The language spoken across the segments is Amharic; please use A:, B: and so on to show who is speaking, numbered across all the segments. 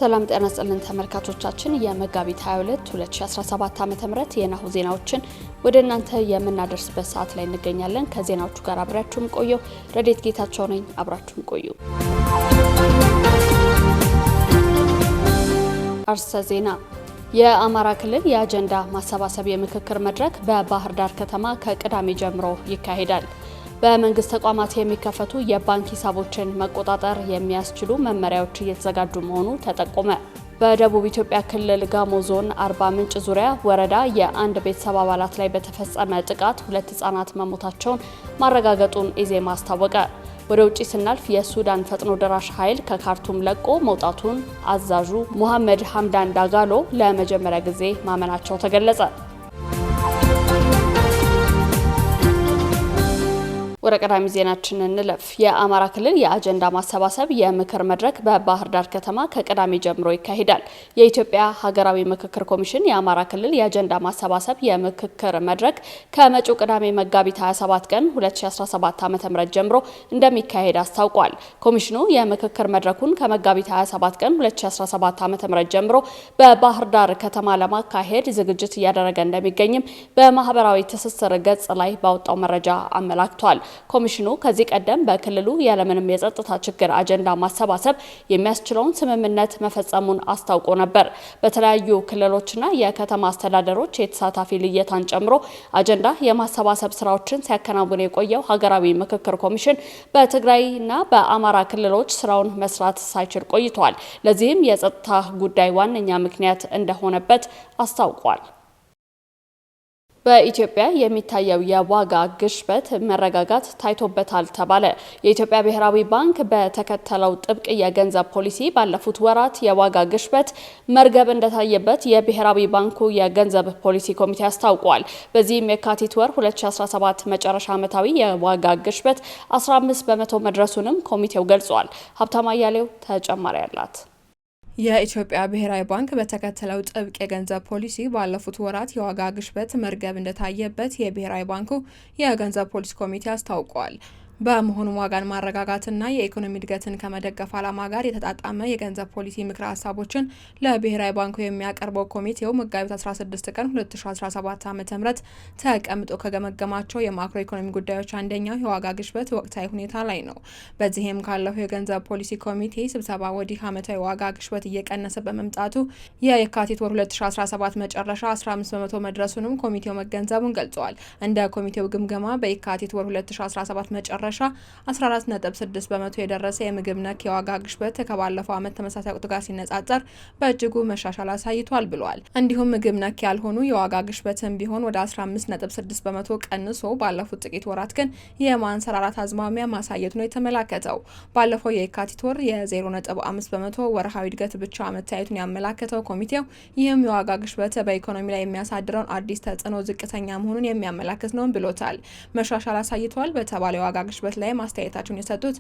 A: ሰላም ጤና ይስጥልን ተመልካቾቻችን የመጋቢት 22 2017 ዓ.ም የናሁ ዜናዎችን ወደ እናንተ የምናደርስበት ሰዓት ላይ እንገኛለን። ከዜናዎቹ ጋር አብራችሁን ቆዩ። ረዴት ጌታቸው ነኝ። አብራችሁን ቆዩ። አርዕስተ ዜና። የአማራ ክልል የአጀንዳ ማሰባሰብ የምክክር መድረክ በባህር ዳር ከተማ ከቅዳሜ ጀምሮ ይካሄዳል። በመንግስት ተቋማት የሚከፈቱ የባንክ ሂሳቦችን መቆጣጠር የሚያስችሉ መመሪያዎች እየተዘጋጁ መሆኑ ተጠቆመ። በደቡብ ኢትዮጵያ ክልል ጋሞ ዞን አርባ ምንጭ ዙሪያ ወረዳ የአንድ ቤተሰብ አባላት ላይ በተፈጸመ ጥቃት 2 ህጻናት መሞታቸውን ማረጋገጡን ኢዜማ አስታወቀ። ወደ ውጪ ስናልፍ የሱዳን ፈጥኖ ደራሽ ኃይል ከካርቱም ለቆ መውጣቱን አዛዡ ሙሐመድ ሐምዳን ዳጋሎ ለመጀመሪያ ጊዜ ማመናቸው ተገለጸ። ወደ ቀዳሚ ዜናችን እንለፍ። የአማራ ክልል የአጀንዳ ማሰባሰብ የምክር መድረክ በባህር ዳር ከተማ ከቅዳሜ ጀምሮ ይካሄዳል። የኢትዮጵያ ሀገራዊ ምክክር ኮሚሽን የአማራ ክልል የአጀንዳ ማሰባሰብ የምክክር መድረክ ከመጪው ቅዳሜ መጋቢት 27 ቀን 2017 ዓ.ም ጀምሮ እንደሚካሄድ አስታውቋል። ኮሚሽኑ የምክክር መድረኩን ከመጋቢት 27 ቀን 2017 ዓ.ም ጀምሮ በባህር ዳር ከተማ ለማካሄድ ዝግጅት እያደረገ እንደሚገኝም በማህበራዊ ትስስር ገጽ ላይ ባወጣው መረጃ አመላክቷል። ኮሚሽኑ ከዚህ ቀደም በክልሉ ያለምንም የጸጥታ ችግር አጀንዳ ማሰባሰብ የሚያስችለውን ስምምነት መፈጸሙን አስታውቆ ነበር። በተለያዩ ክልሎችና የከተማ አስተዳደሮች የተሳታፊ ልየታን ጨምሮ አጀንዳ የማሰባሰብ ስራዎችን ሲያከናውን የቆየው ሀገራዊ ምክክር ኮሚሽን በትግራይና በአማራ ክልሎች ስራውን መስራት ሳይችል ቆይቷል። ለዚህም የጸጥታ ጉዳይ ዋነኛ ምክንያት እንደሆነበት አስታውቋል። በኢትዮጵያ የሚታየው የዋጋ ግሽበት መረጋጋት ታይቶበታል ተባለ። የኢትዮጵያ ብሔራዊ ባንክ በተከተለው ጥብቅ የገንዘብ ፖሊሲ ባለፉት ወራት የዋጋ ግሽበት መርገብ እንደታየበት የብሔራዊ ባንኩ የገንዘብ ፖሊሲ ኮሚቴ አስታውቋል። በዚህም የካቲት ወር 2017 መጨረሻ ዓመታዊ የዋጋ ግሽበት 15 በመቶ መድረሱንም ኮሚቴው ገልጿል። ሀብታማ አያሌው ተጨማሪ አላት።
B: የኢትዮጵያ ብሔራዊ ባንክ በተከተለው ጥብቅ የገንዘብ ፖሊሲ ባለፉት ወራት የዋጋ ግሽበት መርገብ እንደታየበት የብሔራዊ ባንኩ የገንዘብ ፖሊሲ ኮሚቴ አስታውቋል። በመሆኑም ዋጋን ማረጋጋትና የኢኮኖሚ እድገትን ከመደገፍ ዓላማ ጋር የተጣጣመ የገንዘብ ፖሊሲ ምክረ ሀሳቦችን ለብሔራዊ ባንኩ የሚያቀርበው ኮሚቴው መጋቢት 16 ቀን 2017 ዓ.ም ተቀምጦ ከገመገማቸው የማክሮ ኢኮኖሚ ጉዳዮች አንደኛው የዋጋ ግሽበት ወቅታዊ ሁኔታ ላይ ነው። በዚህም ካለፈው የገንዘብ ፖሊሲ ኮሚቴ ስብሰባ ወዲህ ዓመታዊ ዋጋ ግሽበት እየቀነሰ በመምጣቱ የካቲት ወር 2017 መጨረሻ 15 በመቶ መድረሱንም ኮሚቴው መገንዘቡን ገልጸዋል። እንደ ኮሚቴው ግምገማ በካቲት ወር 2017 መጨረሻ 14.6 በመቶ የደረሰ የምግብ ነክ የዋጋ ግሽበት ከባለፈው ዓመት ተመሳሳይ ወቅት ጋር ሲነጻጸር በእጅጉ መሻሻል አሳይቷል ብለዋል። እንዲሁም ምግብ ነክ ያልሆኑ የዋጋ ግሽበትም ቢሆን ወደ 15.6 በመቶ ቀንሶ ባለፉት ጥቂት ወራት ግን የማንሰራራት አዝማሚያ ማሳየቱ ነው የተመላከተው። ባለፈው የካቲት ወር የ0.5 በመቶ ወርሃዊ እድገት ብቻ መታየቱን ያመላከተው ኮሚቴው ይህም የዋጋ ግሽበት በኢኮኖሚ ላይ የሚያሳድረውን አዲስ ተጽዕኖ ዝቅተኛ መሆኑን የሚያመላክት ነው ብሎታል። መሻሻል አሳይቷል በተባለው የዋጋ ግሽበት ላይ ማስተያየታቸውን የሰጡት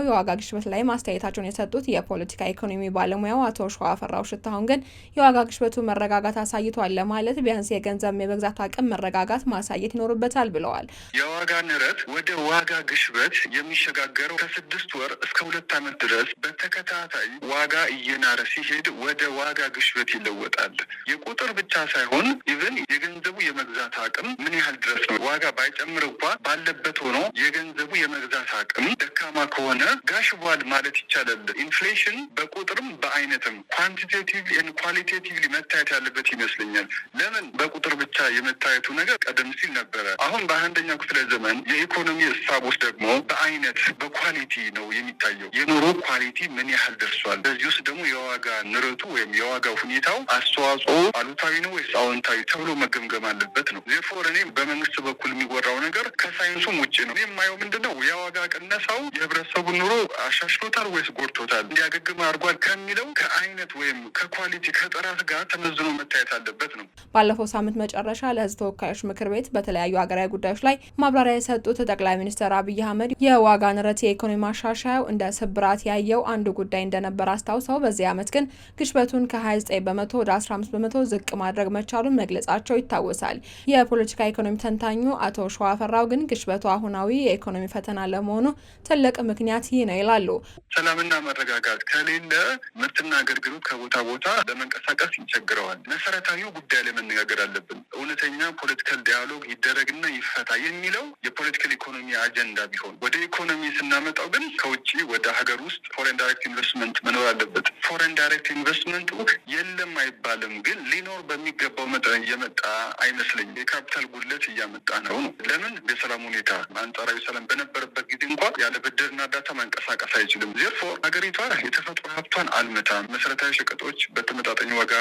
B: የዋጋ ግሽበት ላይ ማስተያየታቸውን የሰጡት የፖለቲካ ኢኮኖሚ ባለሙያው አቶ ሸዋፈራው ሽታሁን ግን የዋጋ ግሽበቱ መረጋጋት አሳይቷል ለማለት ቢያንስ የገንዘብ የመግዛት አቅም መረጋጋት ማሳየት ይኖርበታል ብለዋል።
C: የዋጋ ንረት ወደ ዋጋ ግሽበት የሚሸጋገረው ከ6 ወር እስከ 2 ዓመት ድረስ በተከታታይ ዋጋ እየናረ ሲሄድ ወደ ዋጋ ግሽበት ይለወጣል። የቁጥር ብቻ ሳይሆን ኢቭን የገንዘቡ የመግዛት አቅም ምን ያህል ድረስ ነው ዋጋ ባይጨምር እንኳን ባለበት ሆኖ የገንዘቡ የመግዛት አቅም ደካማ ከሆነ ጋሽቧል ማለት ይቻላል። ኢንፍሌሽን በቁጥርም በአይነትም ኳንቲቴቲቭሊ ኤንድ ኳሊቴቲቭሊ መታየት ያለበት ይመስለኛል። ለምን በቁጥር ብቻ የመታየቱ ነገር ቀደም ሲል ነበረ። አሁን በ21ኛው ክፍለ ዘመን የኢኮኖሚ እሳቦች ደግሞ በአይነት በኳሊቲ ነው የሚታየው። የኑሮ ኳሊቲ ምን ያህል ደርሷል? በዚህ ውስጥ ደግሞ የዋጋ ንረቱ ወይም የዋጋ ሁኔታው አስተዋጽኦ አሉታዊ ነው ወይስ አዎንታዊ ተብሎ መገምገም አለበት ነው። ዜርፎር እኔ በመንግስት በኩል የሚወራው ነገር ከሳይንሱም ውጭ ነው። የማየው ምንድነው የዋጋ ቅነሳው የህብረተሰቡን ኑሮ አሻሽሎታል ወይስ ጎድቶታል፣ እንዲያገግም አድርጓል ከሚለው ከአይነት ወይም ከኳሊቲ ከጥራት ጋር ተመዝኖ መታየት አለበት ነው።
B: ባለፈው ሳምንት መጨረሻ ለህዝብ ተወካዮች ምክር ቤት በተለያዩ ሀገራዊ ጉዳዮች ላይ ማብራሪያ የሰጡት ጠቅላይ ሚኒስትር አብይ አህመድ የዋጋ ንረት የኢኮኖሚ ማሻሻያው እንደ ስብራት ያየው አንዱ ጉዳይ እንደነበር አስታውሰው በዚህ ዓመት ግን ግሽበቱን ከ29 በመቶ ወደ 15 በመቶ ዝቅ ማድረግ መቻሉን መግለጻቸው ይታወሳል። የፖለቲካ ኢኮኖሚ ተንታኙ አቶ ሸዋፈራው ግን ግሽበቱ የሀገሪቱ አሁናዊ የኢኮኖሚ ፈተና ለመሆኑ ትልቅ ምክንያት ይህ ነው ይላሉ።
C: ሰላምና መረጋጋት ከሌለ ምርትና አገልግሎት ከቦታ ቦታ ለመንቀሳቀስ ይቸግረዋል። መሰረታዊው ጉዳይ ላይ መነጋገር አለብን። እውነተኛ ፖለቲካል ዲያሎግ ይደረግና ይፈታ የሚለው የፖለቲካል ኢኮኖሚ አጀንዳ ቢሆን፣ ወደ ኢኮኖሚ ስናመጣው ግን ከውጭ ወደ ሀገር ውስጥ ፎሬን ዳይሬክት ኢንቨስትመንት መኖር አለበት። ፎሬን ዳይሬክት ኢንቨስትመንቱ የለም አይባልም፣ ግን ሊኖር በሚገባው መጠን እየመጣ አይመስለኝም። የካፒታል ጉድለት እያመጣ ነው። ለምን? የሰላም ሁኔታ አንጻራዊ ሰላም በነበረበት ጊዜ እንኳን ያለ ብድርና እርዳታ መንቀሳቀስ አይችልም። ዜርፎር ሀገሪቷ የተፈጥሮ ሀብቷን አልመታም። መሰረታዊ ሸቀጦች በተመጣጣኝ ዋጋ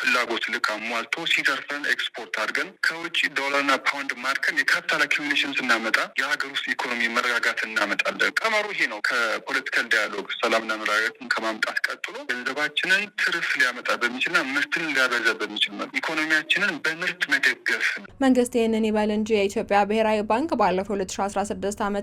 C: ፍላጎት ልክ አሟልቶ ሲተርፈን ኤክስፖርት አድርገን ከውጭ ዶላርና ፓውንድ ማርከን የካፒታል አኪሙሌሽን ስናመጣ የሀገር ውስጥ ኢኮኖሚ መረጋጋት እናመጣለን። ቀመሩ ይሄ ነው። ከፖለቲካል ዲያሎግ ሰላምና መረጋጋትን ከማምጣት ቀጥሎ ገንዘባችንን ትርፍ ሊያመጣ በሚችልና ምርትን ሊያበዛ በሚችል መልኩ ኢኮኖሚያችንን በምርት መደገፍ።
B: መንግስት ይህንን ይበል እንጂ የኢትዮጵያ ብሔራዊ ባንክ ባለፈው 2016 ዓ.ም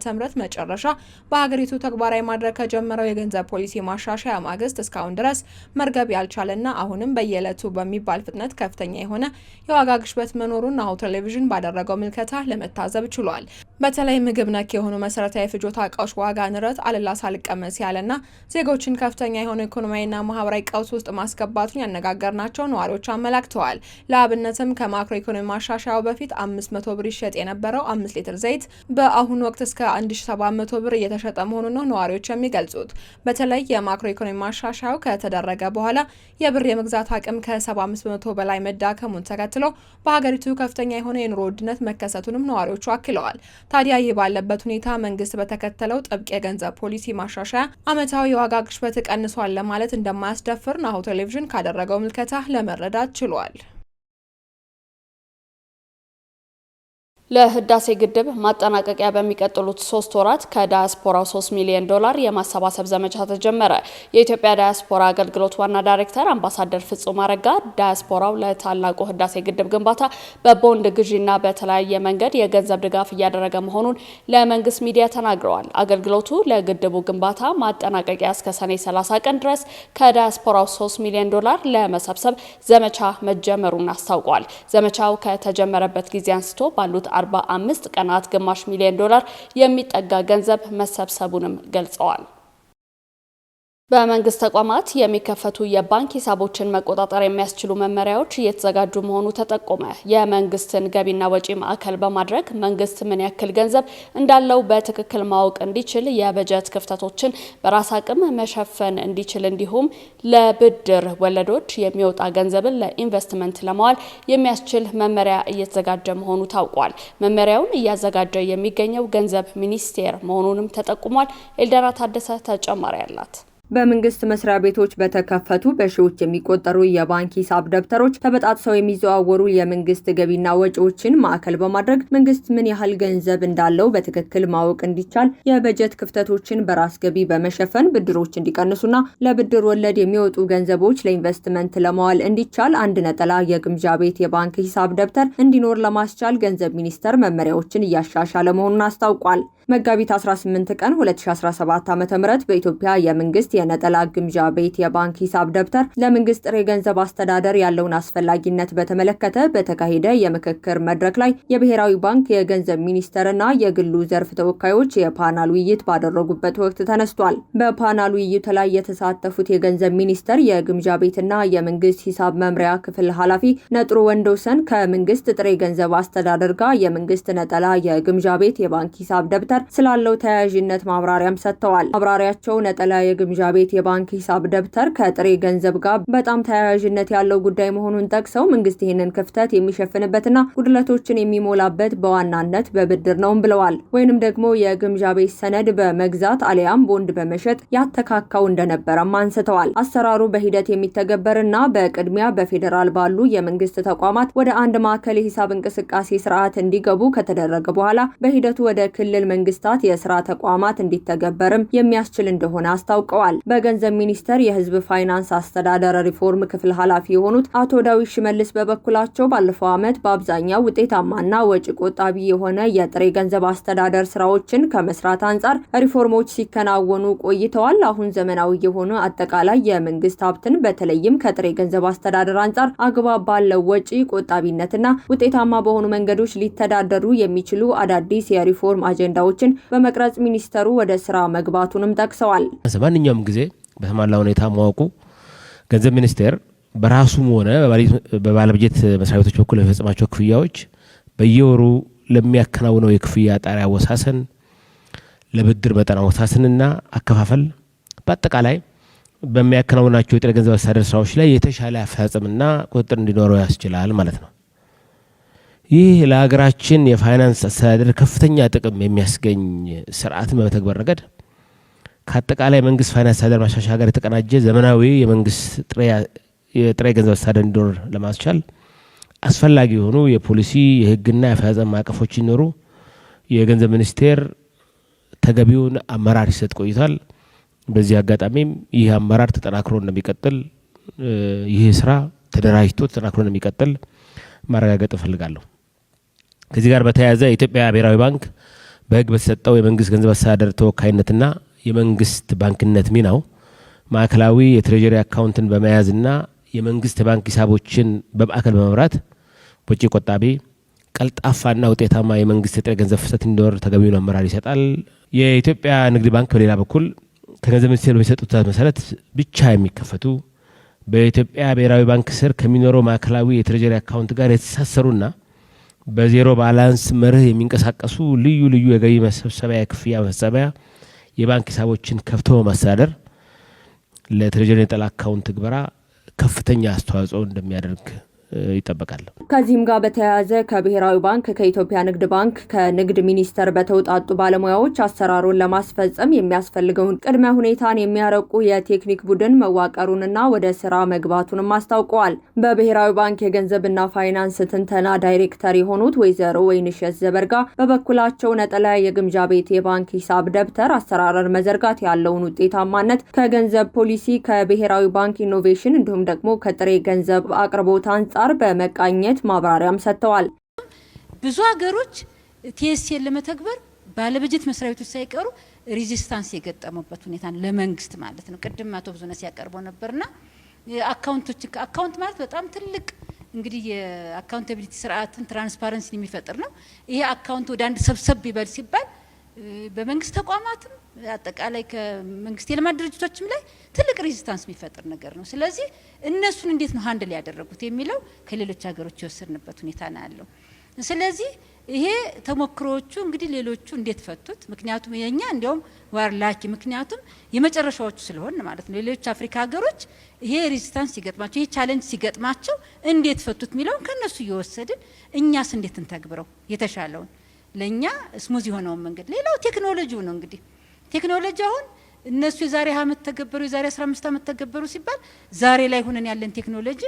B: መጨረሻ በሀገሪቱ ተግባራዊ ማድረግ ከጀመረው የገንዘብ ፖሊሲ ማሻሻያ ማግስት እስካሁን ድረስ መርገብ ያልቻለና አሁንም በየዕለቱ በሚባል ፍጥነት ከፍተኛ የሆነ የዋጋ ግሽበት መኖሩን ናሁ ቴሌቪዥን ባደረገው ምልከታ ለመታዘብ ችሏል። በተለይ ምግብ ነክ የሆኑ መሰረታዊ ፍጆታ እቃዎች ዋጋ ንረት አልላስ አልቀመስ ያለና ዜጎችን ከፍተኛ የሆነ ኢኮኖሚያዊና ማህበራዊ ቀውስ ውስጥ ማስገባቱን ያነጋገርናቸው ነዋሪዎች አመላክተዋል። ለአብነትም ከማክሮ ኢኮኖሚ ማሻሻያው በፊት 500 ብር ይሸጥ የነበረው 5 ሊትር ዘይት በአሁኑ ወቅት እስከ 1700 ብር እየተሸጠ መሆኑን ነው ነዋሪዎች የሚገልጹት። በተለይ የማክሮ ኢኮኖሚ ማሻሻያው ከተደረገ በኋላ የብር የመግዛት አቅም ከ75 በመቶ በላይ መዳከሙን ተከትሎ በሀገሪቱ ከፍተኛ የሆነ የኑሮ ውድነት መከሰቱንም ነዋሪዎቹ አክለዋል። ታዲያ ይህ ባለበት ሁኔታ መንግስት በተከተለው ጥብቅ የገንዘብ ፖሊሲ ማሻሻያ ዓመታዊ የዋጋ ግሽበት ቀንሷል ለማለት እንደማያስደፍር ናሁ ቴሌቪዥን ካደረገው ምልከታ ለመረዳት ችሏል።
A: ለህዳሴ ግድብ ማጠናቀቂያ በሚቀጥሉት 3 ወራት ከዳያስፖራው $3 ሚሊዮን የማሰባሰብ ዘመቻ ተጀመረ። የኢትዮጵያ ዳያስፖራ አገልግሎት ዋና ዳይሬክተር አምባሳደር ፍጹም አረጋ ዳያስፖራው ለታላቁ ህዳሴ ግድብ ግንባታ በቦንድ ግዢና በተለያየ መንገድ የገንዘብ ድጋፍ እያደረገ መሆኑን ለመንግስት ሚዲያ ተናግረዋል። አገልግሎቱ ለግድቡ ግንባታ ማጠናቀቂያ እስከ ሰኔ 30 ቀን ድረስ ከዳያስፖራው $3 ሚሊዮን ለመሰብሰብ ዘመቻ መጀመሩን አስታውቋል። ዘመቻው ከተጀመረበት ጊዜ አንስቶ ባሉት 45 ቀናት ግማሽ $1 ሚሊዮን የሚጠጋ ገንዘብ መሰብሰቡንም ገልጸዋል። በመንግስት ተቋማት የሚከፈቱ የባንክ ሂሳቦችን መቆጣጠር የሚያስችሉ መመሪያዎች እየተዘጋጁ መሆኑ ተጠቆመ። የመንግስትን ገቢና ወጪ ማዕከል በማድረግ መንግስት ምን ያክል ገንዘብ እንዳለው በትክክል ማወቅ እንዲችል፣ የበጀት ክፍተቶችን በራስ አቅም መሸፈን እንዲችል፣ እንዲሁም ለብድር ወለዶች የሚወጣ ገንዘብን ለኢንቨስትመንት ለማዋል የሚያስችል መመሪያ እየተዘጋጀ መሆኑ ታውቋል። መመሪያውን እያዘጋጀ የሚገኘው ገንዘብ ሚኒስቴር መሆኑንም ተጠቁሟል። ኤልደራ ታደሰ ተጨማሪ አላት።
D: በመንግስት መስሪያ ቤቶች በተከፈቱ በሺዎች የሚቆጠሩ የባንክ ሂሳብ ደብተሮች ተበጣጥሰው የሚዘዋወሩ የመንግስት ገቢና ወጪዎችን ማዕከል በማድረግ መንግስት ምን ያህል ገንዘብ እንዳለው በትክክል ማወቅ እንዲቻል፣ የበጀት ክፍተቶችን በራስ ገቢ በመሸፈን ብድሮች እንዲቀንሱና ለብድር ወለድ የሚወጡ ገንዘቦች ለኢንቨስትመንት ለማዋል እንዲቻል አንድ ነጠላ የግምጃ ቤት የባንክ ሂሳብ ደብተር እንዲኖር ለማስቻል ገንዘብ ሚኒስቴር መመሪያዎችን እያሻሻለ መሆኑን አስታውቋል። መጋቢት 18 ቀን 2017 ዓ.ም በኢትዮጵያ የመንግስት የነጠላ ግምጃ ቤት የባንክ ሂሳብ ደብተር ለመንግስት ጥሬ ገንዘብ አስተዳደር ያለውን አስፈላጊነት በተመለከተ በተካሄደ የምክክር መድረክ ላይ የብሔራዊ ባንክ፣ የገንዘብ ሚኒስቴርና የግሉ ዘርፍ ተወካዮች የፓናል ውይይት ባደረጉበት ወቅት ተነስቷል። በፓናል ውይይቱ ላይ የተሳተፉት የገንዘብ ሚኒስቴር የግምጃ ቤትና የመንግስት ሂሳብ መምሪያ ክፍል ኃላፊ ነጥሩ ወንዶሰን ከመንግስት ጥሬ ገንዘብ አስተዳደር ጋር የመንግስት ነጠላ የግምጃ ቤት የባንክ ሂሳብ ደብተር ስላለው ተያያዥነት ማብራሪያም ሰጥተዋል። ማብራሪያቸው ነጠላ የግምጃ ቤት የባንክ ሂሳብ ደብተር ከጥሬ ገንዘብ ጋር በጣም ተያያዥነት ያለው ጉዳይ መሆኑን ጠቅሰው መንግስት ይህንን ክፍተት የሚሸፍንበትና ጉድለቶችን የሚሞላበት በዋናነት በብድር ነውም ብለዋል። ወይንም ደግሞ የግምጃ ቤት ሰነድ በመግዛት አሊያም ቦንድ በመሸጥ ያተካካው እንደነበረም አንስተዋል። አሰራሩ በሂደት የሚተገበርና በቅድሚያ በፌዴራል ባሉ የመንግስት ተቋማት ወደ አንድ ማዕከል የሂሳብ እንቅስቃሴ ስርዓት እንዲገቡ ከተደረገ በኋላ በሂደቱ ወደ ክልል መንግስት መንግስታት የስራ ተቋማት እንዲተገበርም የሚያስችል እንደሆነ አስታውቀዋል። በገንዘብ ሚኒስቴር የህዝብ ፋይናንስ አስተዳደር ሪፎርም ክፍል ኃላፊ የሆኑት አቶ ዳዊት ሽመልስ በበኩላቸው ባለፈው ዓመት በአብዛኛው ውጤታማና ወጪ ቆጣቢ የሆነ የጥሬ ገንዘብ አስተዳደር ስራዎችን ከመስራት አንጻር ሪፎርሞች ሲከናወኑ ቆይተዋል። አሁን ዘመናዊ የሆኑ አጠቃላይ የመንግስት ሀብትን በተለይም ከጥሬ ገንዘብ አስተዳደር አንጻር አግባብ ባለው ወጪ ቆጣቢነትና ውጤታማ በሆኑ መንገዶች ሊተዳደሩ የሚችሉ አዳዲስ የሪፎርም አጀንዳዎችን በመቅረጽ ሚኒስተሩ ወደ ስራ መግባቱንም ጠቅሰዋል።
E: በማንኛውም ጊዜ በተሟላ ሁኔታ ማወቁ ገንዘብ ሚኒስቴር በራሱም ሆነ በባለበጀት መስሪያ ቤቶች በኩል የሚፈጽማቸው ክፍያዎች በየወሩ ለሚያከናውነው የክፍያ ጣሪያ አወሳሰን፣ ለብድር መጠን አወሳሰንና አከፋፈል በአጠቃላይ በሚያከናውናቸው የጥሬ ገንዘብ አስተዳደር ስራዎች ላይ የተሻለ አፈጻጸምና ቁጥጥር እንዲኖረው ያስችላል ማለት ነው። ይህ ለሀገራችን የፋይናንስ አስተዳደር ከፍተኛ ጥቅም የሚያስገኝ ስርዓትን በመተግበር ረገድ ከአጠቃላይ መንግስት ፋይናንስ አስተዳደር ማሻሻያ ጋር የተቀናጀ ዘመናዊ የመንግስት የጥሬ ገንዘብ አስተዳደር እንዲኖር ለማስቻል አስፈላጊ የሆኑ የፖሊሲ የህግና የአፈጻጸም ማዕቀፎች ሲኖሩ የገንዘብ ሚኒስቴር ተገቢውን አመራር ሲሰጥ ቆይቷል። በዚህ አጋጣሚም ይህ አመራር ተጠናክሮ እንደሚቀጥል ይህ ስራ ተደራጅቶ ተጠናክሮ እንደሚቀጥል ማረጋገጥ እፈልጋለሁ። ከዚህ ጋር በተያያዘ የኢትዮጵያ ብሔራዊ ባንክ በህግ በተሰጠው የመንግስት ገንዘብ አስተዳደር ተወካይነትና የመንግስት ባንክነት ሚናው ማዕከላዊ የትሬጀሪ አካውንትን በመያዝና የመንግስት ባንክ ሂሳቦችን በማዕከል በመምራት ወጪ ቆጣቢ፣ ቀልጣፋና ውጤታማ የመንግስት የጥሬ ገንዘብ ፍሰት እንዲኖር ተገቢውን አመራር ይሰጣል። የኢትዮጵያ ንግድ ባንክ በሌላ በኩል ከገንዘብ ሚኒስቴር በሚሰጡት መሰረት ብቻ የሚከፈቱ በኢትዮጵያ ብሔራዊ ባንክ ስር ከሚኖረው ማዕከላዊ የትሬጀሪ አካውንት ጋር የተሳሰሩና በዜሮ ባላንስ መርህ የሚንቀሳቀሱ ልዩ ልዩ የገቢ መሰብሰቢያ የክፍያ መፈጸሚያ የባንክ ሂሳቦችን ከፍቶ ማስተዳደር ለትሬጀሪ ነጠላ አካውንት ትግበራ ከፍተኛ አስተዋጽኦ እንደሚያደርግ ይጠበቃል።
D: ከዚህም ጋር በተያያዘ ከብሔራዊ ባንክ፣ ከኢትዮጵያ ንግድ ባንክ፣ ከንግድ ሚኒስቴር በተውጣጡ ባለሙያዎች አሰራሩን ለማስፈጸም የሚያስፈልገውን ቅድመ ሁኔታን የሚያረቁ የቴክኒክ ቡድን መዋቀሩንና ወደ ስራ መግባቱንም አስታውቀዋል። በብሔራዊ ባንክ የገንዘብና ፋይናንስ ትንተና ዳይሬክተር የሆኑት ወይዘሮ ወይንሸት ዘበርጋ በበኩላቸው ነጠላ የግምጃ ቤት የባንክ ሂሳብ ደብተር አሰራርን መዘርጋት ያለውን ውጤታማነት ከገንዘብ ፖሊሲ፣ ከብሔራዊ ባንክ ኢኖቬሽን እንዲሁም ደግሞ ከጥሬ ገንዘብ አቅርቦት አንጻር በመቃኘት ማብራሪያም ሰጥተዋል።
F: ብዙ ሀገሮች ቲኤስኤን ለመተግበር ባለበጀት መስሪያ ቤቶች ሳይቀሩ ሬዚስታንስ የገጠሙበት ሁኔታ ለመንግስት ማለት ነው። ቅድም አቶ ብዙነህ ያቀርበው ነበርና አካውንት ማለት በጣም ትልቅ እንግዲህ የአካውንታቢሊቲ ስርዓትን ትራንስፓረንሲን የሚፈጥር ነው። ይሄ አካውንት ወደ አንድ ሰብሰብ ይበል ሲባል በመንግስት ተቋማትም አጠቃላይ ከመንግስት የልማት ድርጅቶችም ላይ ትልቅ ሬዚስታንስ የሚፈጥር ነገር ነው። ስለዚህ እነሱን እንዴት ነው ሃንድል ያደረጉት የሚለው ከሌሎች ሀገሮች የወሰድንበት ሁኔታ ነው ያለው። ስለዚህ ይሄ ተሞክሮዎቹ እንግዲህ ሌሎቹ እንዴት ፈቱት? ምክንያቱም የኛ እንዲያውም ዋርላኪ ምክንያቱም የመጨረሻዎቹ ስለሆነ ማለት ነው። ሌሎች አፍሪካ ሀገሮች ይሄ ሬዚስታንስ ሲገጥማቸው፣ ይሄ ቻሌንጅ ሲገጥማቸው እንዴት ፈቱት የሚለውን ከነሱ እየወሰድን እኛስ እንዴት እንተግብረው የተሻለውን ለኛ ስሙዝ የሆነውን መንገድ። ሌላው ቴክኖሎጂው ነው። እንግዲህ ቴክኖሎጂ አሁን እነሱ የዛሬ 20 ዓመት ተገበሩ፣ የዛሬ 15 ዓመት ተገበሩ ሲባል ዛሬ ላይ ሆነን ያለን ቴክኖሎጂ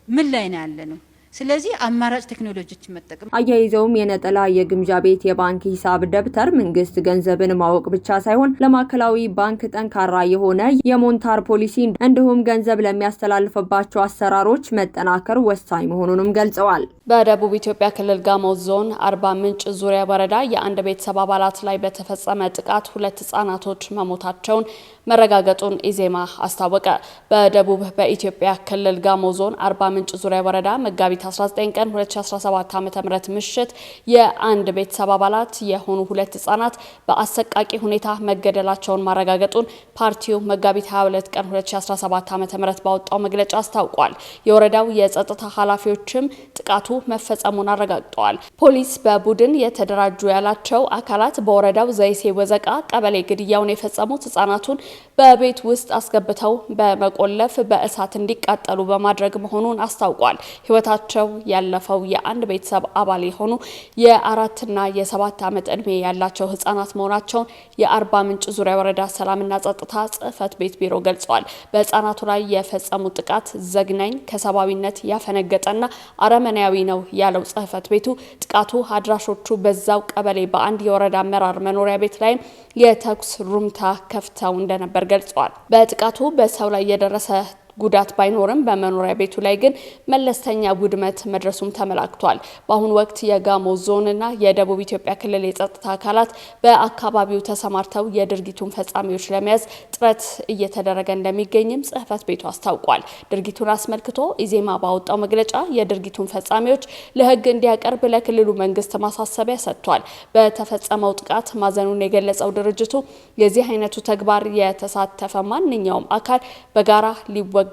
F: ምን ላይ ነው ያለነው? ስለዚህ አማራጭ ቴክኖሎጂዎችን መጠቀም።
D: አያይዘውም የነጠላ የግምጃ ቤት የባንክ ሂሳብ ደብተር መንግስት ገንዘብን ማወቅ ብቻ ሳይሆን ለማዕከላዊ ባንክ ጠንካራ የሆነ የሞኔታሪ ፖሊሲ እንዲሁም ገንዘብ ለሚያስተላልፍባቸው አሰራሮች መጠናከር ወሳኝ መሆኑንም ገልጸዋል።
A: በደቡብ ኢትዮጵያ ክልል ጋሞ ዞን አርባ ምንጭ ዙሪያ ወረዳ የአንድ ቤተሰብ አባላት ላይ በተፈጸመ ጥቃት 2 ህጻናቶች መሞታቸውን መረጋገጡን ኢዜማ አስታወቀ። በደቡብ በኢትዮጵያ ክልል ጋሞ ዞን አርባ ምንጭ ዙሪያ ወረዳ መጋቢት 19 ቀን 2017 ዓ.ም ምሽት የአንድ ቤተሰብ አባላት የሆኑ 2 ህጻናት በአሰቃቂ ሁኔታ መገደላቸውን ማረጋገጡን ፓርቲው መጋቢት 22 ቀን 2017 ዓ.ም ባወጣው መግለጫ አስታውቋል። የወረዳው የጸጥታ ኃላፊዎችም ጥቃቱ መፈጸሙን አረጋግጠዋል። ፖሊስ በቡድን የተደራጁ ያላቸው አካላት በወረዳው ዘይሴ ወዘቃ ቀበሌ ግድያውን የፈጸሙት ህጻናቱን በቤት ውስጥ አስገብተው በመቆለፍ በእሳት እንዲቃጠሉ በማድረግ መሆኑን አስታውቋል። ህይወታቸው ህይወታቸው ያለፈው የአንድ ቤተሰብ አባል የሆኑ የ4ና የ7 ዓመት ዕድሜ ያላቸው ህጻናት መሆናቸውን የአርባ ምንጭ ዙሪያ ወረዳ ሰላምና ጸጥታ ጽህፈት ቤት ቢሮ ገልጿል። በህጻናቱ ላይ የፈጸሙት ጥቃት ዘግናኝ ከሰብአዊነት ያፈነገጠና አረመኔያዊ ነው ያለው ጽህፈት ቤቱ ጥቃቱ አድራሾቹ በዛው ቀበሌ በአንድ የወረዳ አመራር መኖሪያ ቤት ላይ የተኩስ ሩምታ ከፍተው እንደነበር ገልጿል። በጥቃቱ በሰው ላይ የደረሰ ጉዳት ባይኖርም በመኖሪያ ቤቱ ላይ ግን መለስተኛ ውድመት መድረሱም ተመላክቷል። በአሁኑ ወቅት የጋሞ ዞንና የደቡብ ኢትዮጵያ ክልል የጸጥታ አካላት በአካባቢው ተሰማርተው የድርጊቱን ፈጻሚዎች ለመያዝ ጥረት እየተደረገ እንደሚገኝም ጽህፈት ቤቱ አስታውቋል። ድርጊቱን አስመልክቶ ኢዜማ ባወጣው መግለጫ የድርጊቱን ፈጻሚዎች ለህግ እንዲያቀርብ ለክልሉ መንግስት ማሳሰቢያ ሰጥቷል። በተፈጸመው ጥቃት ማዘኑን የገለጸው ድርጅቱ የዚህ አይነቱ ተግባር የተሳተፈ ማንኛውም አካል በጋራ ሊወገዝ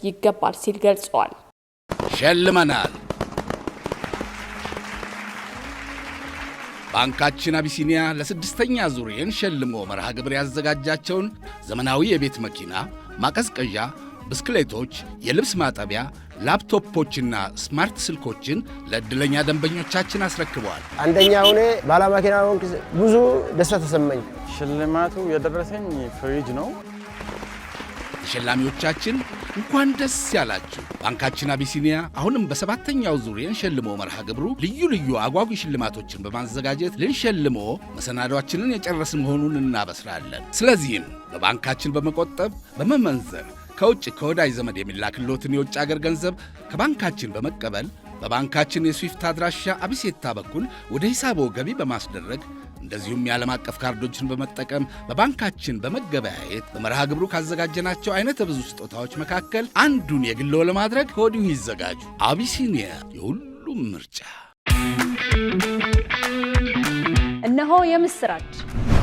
A: ይገባል ሲል ገልጿል።
G: ሸልመናል። ባንካችን አቢሲኒያ ለ6ኛ ዙር ሸልሞ መርሃ ግብር ያዘጋጃቸውን ዘመናዊ የቤት መኪና፣ ማቀዝቀዣ፣ ብስክሌቶች፣ የልብስ ማጠቢያ፣ ላፕቶፖችና ስማርት ስልኮችን ለእድለኛ ደንበኞቻችን አስረክበዋል።
H: አንደኛ ሆነ ባለመኪና ብዙ ደስታ ተሰማኝ።
I: ሽልማቱ የደረሰኝ ፍሪጅ ነው።
G: ተሸላሚዎቻችን እንኳን ደስ ያላችሁ። ባንካችን አቢሲኒያ አሁንም በ7ኛው ዙር የሸልሞ መርሃ ግብሩ ልዩ ልዩ አጓጊ ሽልማቶችን በማዘጋጀት ልንሸልሞ መሰናዷችንን የጨረስን መሆኑን እናበስራለን። ስለዚህም በባንካችን በመቆጠብ በመመንዘር ከውጭ ከወዳጅ ዘመድ የሚላክሎትን የውጭ አገር ገንዘብ ከባንካችን በመቀበል በባንካችን የስዊፍት አድራሻ አቢሴታ በኩል ወደ ሂሳቦ ገቢ በማስደረግ እንደዚሁም የዓለም አቀፍ ካርዶችን በመጠቀም በባንካችን በመገበያየት በመርሃ ግብሩ ካዘጋጀናቸው አይነት ብዙ ስጦታዎች መካከል አንዱን የግሎ ለማድረግ ከወዲሁ ይዘጋጁ። አቢሲኒያ የሁሉም ምርጫ።
J: እነሆ የምስራች!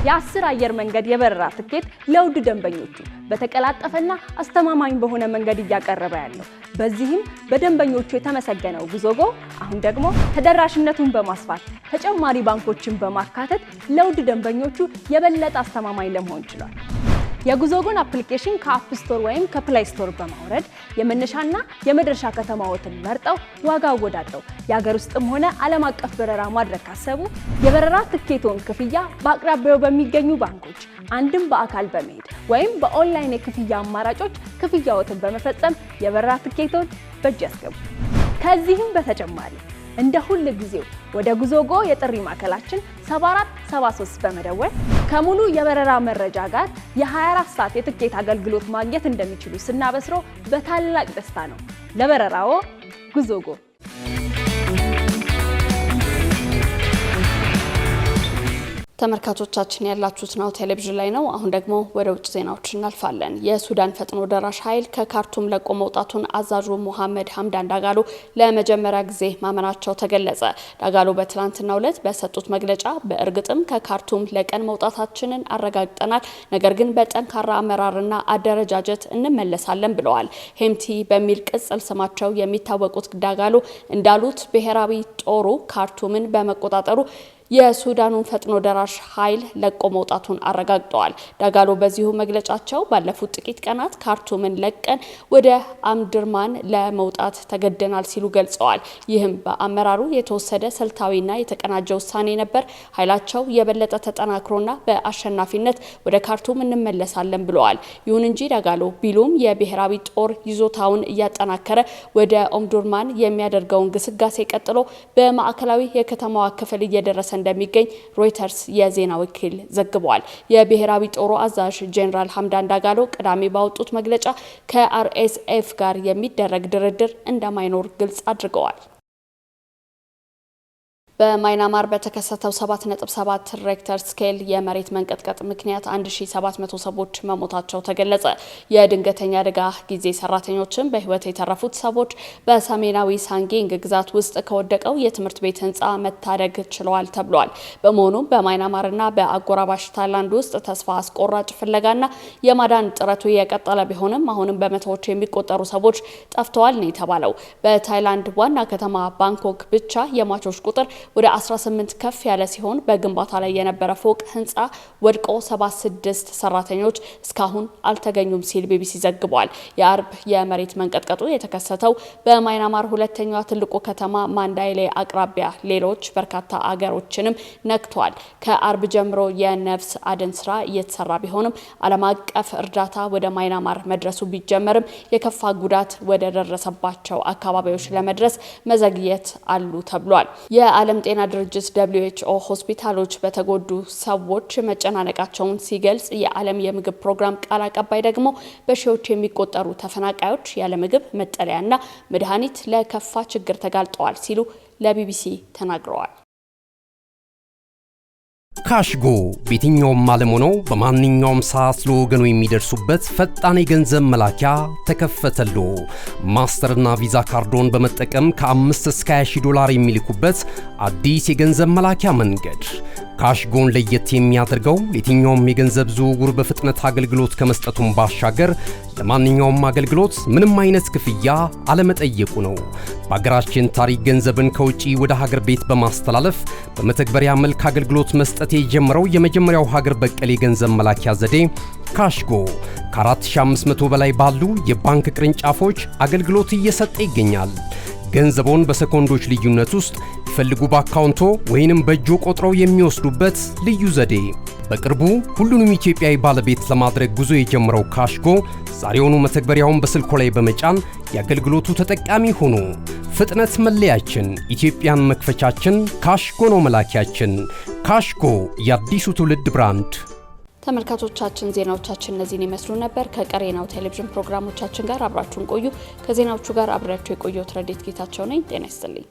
J: የ10 አየር መንገድ የበረራ ትኬት ለውድ ደንበኞቹ በተቀላጠፈና አስተማማኝ በሆነ መንገድ እያቀረበ ያለው በዚህም በደንበኞቹ የተመሰገነው ጉዞጎ አሁን ደግሞ ተደራሽነቱን በማስፋት ተጨማሪ ባንኮችን በማካተት ለውድ ደንበኞቹ የበለጠ አስተማማኝ ለመሆን ችሏል። የጉዞጎን አፕሊኬሽን ከአፕ ስቶር ወይም ከፕላይ ስቶር በማውረድ የመነሻና የመድረሻ ከተማዎትን መርጠው ዋጋ አወዳድረው የሀገር ውስጥም ሆነ ዓለም አቀፍ በረራ ማድረግ ካሰቡ የበረራ ትኬቶን ክፍያ በአቅራቢያው በሚገኙ ባንኮች አንድም በአካል በመሄድ ወይም በኦንላይን የክፍያ አማራጮች ክፍያዎትን በመፈጸም የበረራ ትኬቶን በእጅ ያስገቡ። ከዚህም በተጨማሪ እንደ ሁል ጊዜው ወደ ጉዞጎ የጥሪ ማዕከላችን 7473 በመደወል ከሙሉ የበረራ መረጃ ጋር የ24 ሰዓት የትኬት አገልግሎት ማግኘት እንደሚችሉ ስናበስሮ በታላቅ ደስታ ነው። ለበረራዎ ጉዞጎ።
A: ተመልካቾቻችን ያላችሁት ናሁ ቴሌቪዥን ላይ ነው። አሁን ደግሞ ወደ ውጭ ዜናዎች እናልፋለን። የሱዳን ፈጥኖ ደራሽ ኃይል ከካርቱም ለቆ መውጣቱን አዛዡ ሙሐመድ ሐምዳን ዳጋሎ ለመጀመሪያ ጊዜ ማመናቸው ተገለጸ። ዳጋሎ በትላንትናው ዕለት በሰጡት መግለጫ በእርግጥም ከካርቱም ለቀን መውጣታችንን አረጋግጠናል፣ ነገር ግን በጠንካራ አመራርና አደረጃጀት እንመለሳለን ብለዋል። ሄምቲ በሚል ቅጽል ስማቸው የሚታወቁት ዳጋሎ እንዳሉት ብሔራዊ ጦሩ ካርቱምን በመቆጣጠሩ የሱዳኑን ፈጥኖ ደራሽ ኃይል ለቆ መውጣቱን አረጋግጠዋል። ዳጋሎ በዚሁ መግለጫቸው ባለፉት ጥቂት ቀናት ካርቱምን ለቀን ወደ አምድርማን ለመውጣት ተገደናል ሲሉ ገልጸዋል። ይህም በአመራሩ የተወሰደ ስልታዊና የተቀናጀ ውሳኔ ነበር። ኃይላቸው የበለጠ ተጠናክሮና በአሸናፊነት ወደ ካርቱም እንመለሳለን ብለዋል። ይሁን እንጂ ዳጋሎ ቢሉም የብሔራዊ ጦር ይዞታውን እያጠናከረ ወደ ኦምዱርማን የሚያደርገውን ግስጋሴ ቀጥሎ በማዕከላዊ የከተማዋ ክፍል እየደረሰ እንደሚገኝ ሮይተርስ የዜና ወኪል ዘግቧል። የብሔራዊ ጦሩ አዛዥ ጄኔራል ሐምዳን ዳጋሎ ቅዳሜ ባወጡት መግለጫ ከአርኤስኤፍ ጋር የሚደረግ ድርድር እንደማይኖር ግልጽ አድርገዋል። በማይናማር በተከሰተው 7.7 ሬክተር ስኬል የመሬት መንቀጥቀጥ ምክንያት 1700 ሰዎች መሞታቸው ተገለጸ። የድንገተኛ አደጋ ጊዜ ሰራተኞችን በህይወት የተረፉት ሰዎች በሰሜናዊ ሳንጊንግ ግዛት ውስጥ ከወደቀው የትምህርት ቤት ህንፃ መታደግ ችለዋል ተብሏል። በመሆኑም በማይናማርና በአጎራባሽ ታይላንድ ውስጥ ተስፋ አስቆራጭ ፍለጋና የማዳን ጥረቱ የቀጠለ ቢሆንም አሁንም በመቶዎች የሚቆጠሩ ሰዎች ጠፍተዋል ነው የተባለው። በታይላንድ ዋና ከተማ ባንኮክ ብቻ የሟቾች ቁጥር ወደ 18 ከፍ ያለ ሲሆን በግንባታ ላይ የነበረ ፎቅ ህንፃ ወድቆ 76 ሰራተኞች እስካሁን አልተገኙም ሲል ቢቢሲ ዘግቧል። የአርብ የመሬት መንቀጥቀጡ የተከሰተው በማይናማር ሁለተኛዋ ትልቁ ከተማ ማንዳይሌ አቅራቢያ ሌሎች በርካታ አገሮችንም ነክቷል። ከአርብ ጀምሮ የነፍስ አድን ስራ እየተሰራ ቢሆንም ዓለም አቀፍ እርዳታ ወደ ማይናማር መድረሱ ቢጀመርም የከፋ ጉዳት ወደ ደረሰባቸው አካባቢዎች ለመድረስ መዘግየት አሉ ተብሏል። የዓለም ጤና ድርጅት WHO ሆስፒታሎች በተጎዱ ሰዎች መጨናነቃቸውን ሲገልጽ የዓለም የምግብ ፕሮግራም ቃል አቀባይ ደግሞ በሺዎች የሚቆጠሩ ተፈናቃዮች ያለ ምግብ መጠለያና መድኃኒት ለከፋ ችግር ተጋልጠዋል ሲሉ ለቢቢሲ ተናግረዋል።
K: ካሽጎ በየትኛውም ዓለም ሆነው በማንኛውም ሰዓት ለወገኑ የሚደርሱበት ፈጣን የገንዘብ መላኪያ ተከፈተሎ። ማስተርና ቪዛ ካርዶን በመጠቀም ከ5 እስከ 20 ዶላር የሚልኩበት አዲስ የገንዘብ መላኪያ መንገድ። ካሽጎን ለየት የሚያደርገው የትኛውም የገንዘብ ዝውውር በፍጥነት አገልግሎት ከመስጠቱም ባሻገር ለማንኛውም አገልግሎት ምንም አይነት ክፍያ አለመጠየቁ ነው። በሀገራችን ታሪክ ገንዘብን ከውጪ ወደ ሀገር ቤት በማስተላለፍ በመተግበሪያ መልክ አገልግሎት መስጠት የጀመረው የመጀመሪያው ሀገር በቀል የገንዘብ መላኪያ ዘዴ ካሽጎ ከ4500 በላይ ባሉ የባንክ ቅርንጫፎች አገልግሎት እየሰጠ ይገኛል። ገንዘቦን በሰኮንዶች ልዩነት ውስጥ ይፈልጉ በአካውንቶ ወይንም በእጆ ቆጥረው የሚወስዱበት ልዩ ዘዴ። በቅርቡ ሁሉንም ኢትዮጵያዊ ባለቤት ለማድረግ ጉዞ የጀመረው ካሽጎ ዛሬውኑ መተግበሪያውን በስልኮ ላይ በመጫን የአገልግሎቱ ተጠቃሚ ሆኑ። ፍጥነት መለያችን፣ ኢትዮጵያን መክፈቻችን፣ ካሽጎ ነው መላኪያችን። ካሽጎ የአዲሱ ትውልድ ብራንድ።
A: ተመልካቾቻችን ዜናዎቻችን እነዚህን ይመስሉ ነበር። ከቀሪ ናሁ ቴሌቪዥን ፕሮግራሞቻችን ጋር አብራችሁን ቆዩ። ከዜናዎቹ ጋር አብሬያችሁ የቆየሁት ረዲት ጌታቸው ነኝ። ጤና ይስጥልኝ።